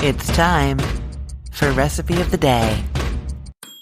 It's time for Recipe of the Day.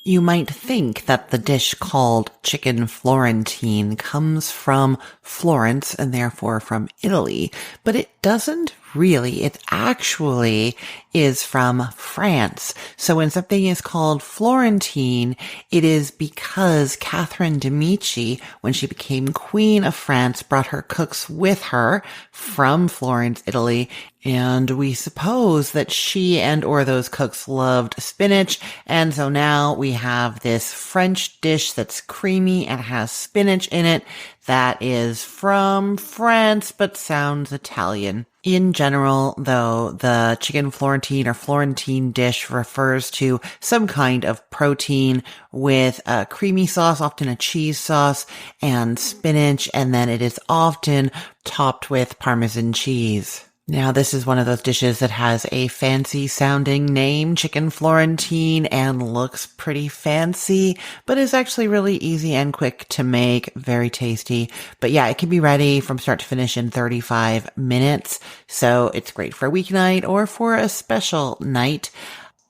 You might think that the dish called chicken Florentine comes from Florence and therefore from Italy, but it doesn't really. It actually is from France. So when something is called Florentine, it is because Catherine de' Medici, when she became Queen of France, brought her cooks with her from Florence, Italy, and we suppose that she and or those cooks loved spinach, and so now we have this French dish that's creamy and has spinach in it that is from France but sounds Italian. In general, though, the chicken Florentine or Florentine dish refers to some kind of protein with a creamy sauce, often a cheese sauce, and spinach, and then it is often topped with Parmesan cheese. Now, this is one of those dishes that has a fancy sounding name, chicken Florentine, and looks pretty fancy, but is actually really easy and quick to make, very tasty. But yeah, it can be ready from start to finish in 35 minutes. So it's great for a weeknight or for a special night.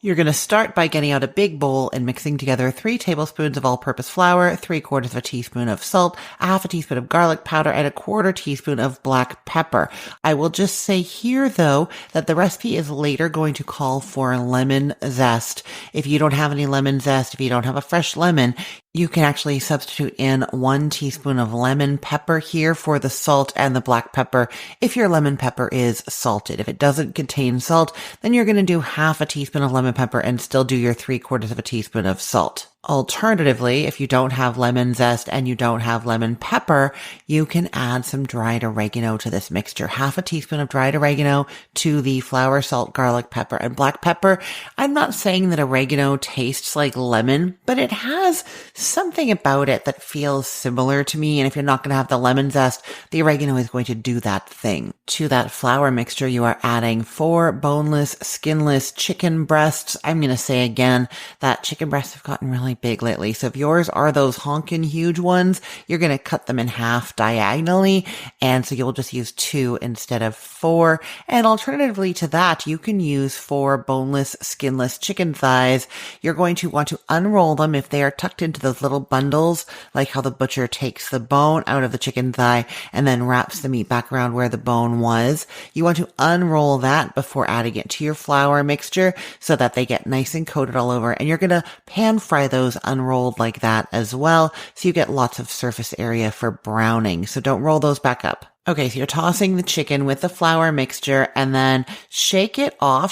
You're going to start by getting out a big bowl and mixing together 3 tablespoons of all-purpose flour, 3/4 of a teaspoon of salt, a half a teaspoon of garlic powder, and a 1/4 teaspoon of black pepper. I will just say here, though, that the recipe is later going to call for lemon zest. If you don't have any lemon zest, if you don't have a fresh lemon, you can actually substitute in 1 teaspoon of lemon pepper here for the salt and the black pepper if your lemon pepper is salted. If it doesn't contain salt, then you're going to do half a teaspoon of lemon pepper and still do your 3/4 of a teaspoon of salt. Alternatively, if you don't have lemon zest and you don't have lemon pepper, you can add some dried oregano to this mixture. Half a teaspoon of dried oregano to the flour, salt, garlic, pepper, and black pepper. I'm not saying that oregano tastes like lemon, but it has something about it that feels similar to me. And if you're not going to have the lemon zest, the oregano is going to do that thing. To that flour mixture, you are adding 4 boneless, skinless chicken breasts. I'm going to say again that chicken breasts have gotten really big lately. So if yours are those honkin' huge ones, you're going to cut them in half diagonally. And so you'll just use 2 instead of 4. And alternatively to that, you can use 4 boneless, skinless chicken thighs. You're going to want to unroll them if they are tucked into those little bundles, like how the butcher takes the bone out of the chicken thigh and then wraps the meat back around where the bone was. You want to unroll that before adding it to your flour mixture so that they get nice and coated all over. And you're going to pan fry those unrolled like that as well, so you get lots of surface area for browning. So don't roll those back up. Okay, so you're tossing the chicken with the flour mixture and then shake off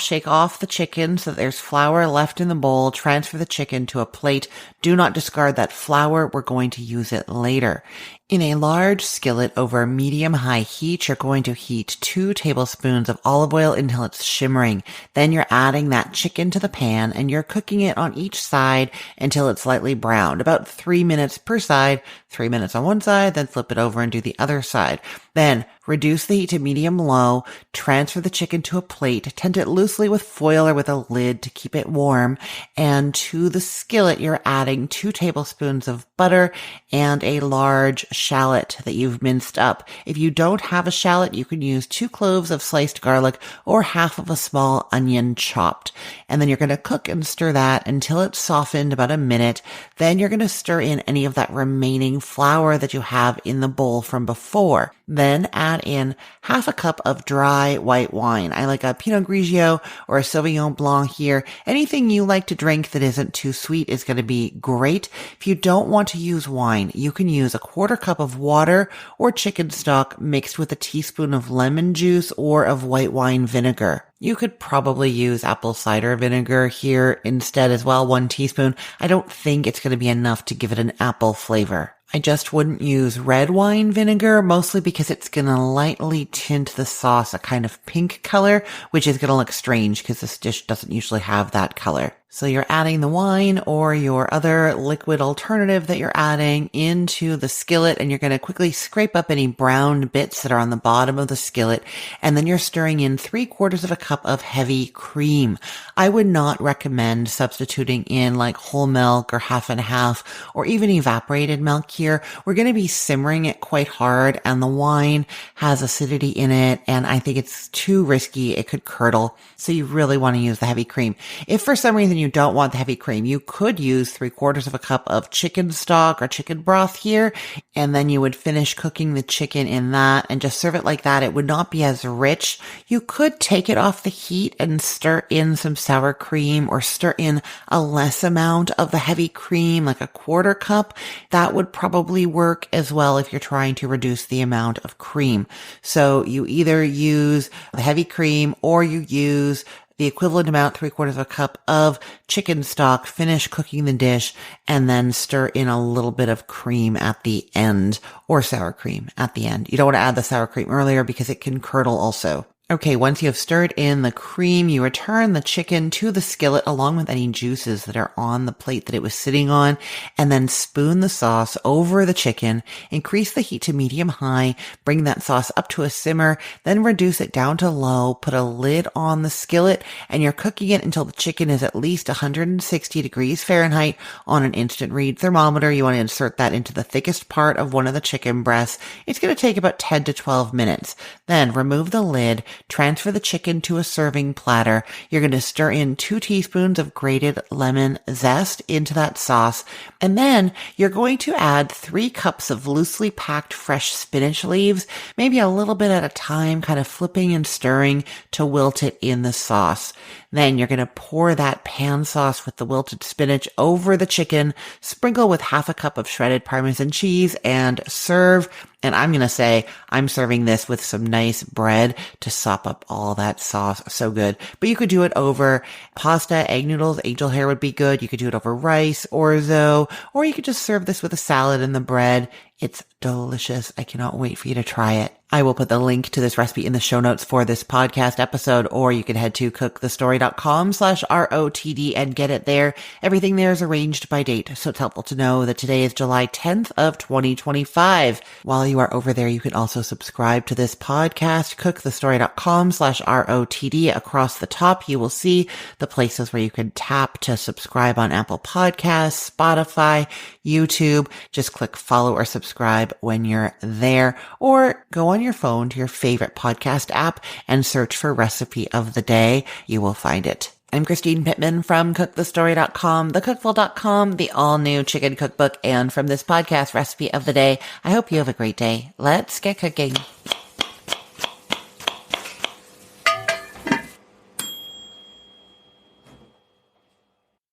the chicken so that there's flour left in the bowl. Transfer the chicken to a plate. Do not discard that flour. We're going to use it later. In a large skillet over medium-high heat, you're going to heat 2 tablespoons of olive oil until it's shimmering. Then you're adding that chicken to the pan and you're cooking it on each side until it's lightly browned. About 3 minutes per side, 3 minutes on one side, then flip it over and do the other side. Then reduce the heat to medium-low, transfer the chicken to a plate, tent it loosely with foil or with a lid to keep it warm, and to the skillet you're adding 2 tablespoons of butter and a large shallot that you've minced up. If you don't have a shallot, you can use 2 cloves of sliced garlic or half of a small onion chopped. And then you're going to cook and stir that until it's softened about a minute. Then you're going to stir in any of that remaining flour that you have in the bowl from before. Then add in half a cup of dry white wine. I like a Pinot Grigio or a Sauvignon Blanc here. Anything you like to drink that isn't too sweet is going to be great. If you don't want to use wine, you can use a 1/4 cup of water or chicken stock mixed with a teaspoon of lemon juice or of white wine vinegar. You could probably use apple cider vinegar here instead as well, 1 teaspoon. I don't think it's going to be enough to give it an apple flavor. I just wouldn't use red wine vinegar, mostly because it's going to lightly tint the sauce a kind of pink color, which is going to look strange because this dish doesn't usually have that color. So you're adding the wine or your other liquid alternative that you're adding into the skillet, and you're going to quickly scrape up any brown bits that are on the bottom of the skillet. And then you're stirring in 3/4 of a cup of heavy cream. I would not recommend substituting in like whole milk or half and half or even evaporated milk here. We're going to be simmering it quite hard, and the wine has acidity in it, and I think it's too risky. It could curdle. So you really want to use the heavy cream. If for some reason you don't want the heavy cream, you could use 3/4 of a cup of chicken stock or chicken broth here, and then you would finish cooking the chicken in that and just serve it like that. It would not be as rich. You could take it off the heat and stir in some sour cream or stir in a less amount of the heavy cream, like a 1/4 cup. That would probably work as well if you're trying to reduce the amount of cream. So you either use the heavy cream or you use the equivalent amount, 3/4 of a cup of chicken stock, finish cooking the dish, and then stir in a little bit of cream at the end, or sour cream at the end. You don't want to add the sour cream earlier because it can curdle also. Okay, once you have stirred in the cream, you return the chicken to the skillet along with any juices that are on the plate that it was sitting on, and then spoon the sauce over the chicken. Increase the heat to medium-high, bring that sauce up to a simmer, then reduce it down to low, put a lid on the skillet, and you're cooking it until the chicken is at least 160 degrees Fahrenheit on an instant read thermometer. You want to insert that into the thickest part of one of the chicken breasts. It's going to take about 10 to 12 minutes. Then remove the lid, transfer the chicken to a serving platter. You're going to stir in 2 teaspoons of grated lemon zest into that sauce. And then you're going to add 3 cups of loosely packed fresh spinach leaves, maybe a little bit at a time, kind of flipping and stirring to wilt it in the sauce. Then you're going to pour that pan sauce with the wilted spinach over the chicken, sprinkle with half a cup of shredded Parmesan cheese, and serve. And I'm going to say I'm serving this with some nice bread to sop up all that sauce. So good. But you could do it over pasta, egg noodles, angel hair would be good. You could do it over rice, orzo, or you could just serve this with a salad and the bread. It's delicious. I cannot wait for you to try it. I will put the link to this recipe in the show notes for this podcast episode, or you can head to cookthestory.com/ROTD and get it there. Everything there is arranged by date, so it's helpful to know that today is July 10th of 2025. While you are over there, you can also subscribe to this podcast, cookthestory.com/ROTD. Across the top, you will see the places where you can tap to subscribe on Apple Podcasts, Spotify, YouTube. Just click follow or subscribe when you're there, or go on your phone to your favorite podcast app and search for Recipe of the Day. You will find it. I'm Christine Pittman from cookthestory.com, thecookful.com, the all-new chicken cookbook, and from this podcast, Recipe of the Day. I hope you have a great day. Let's get cooking.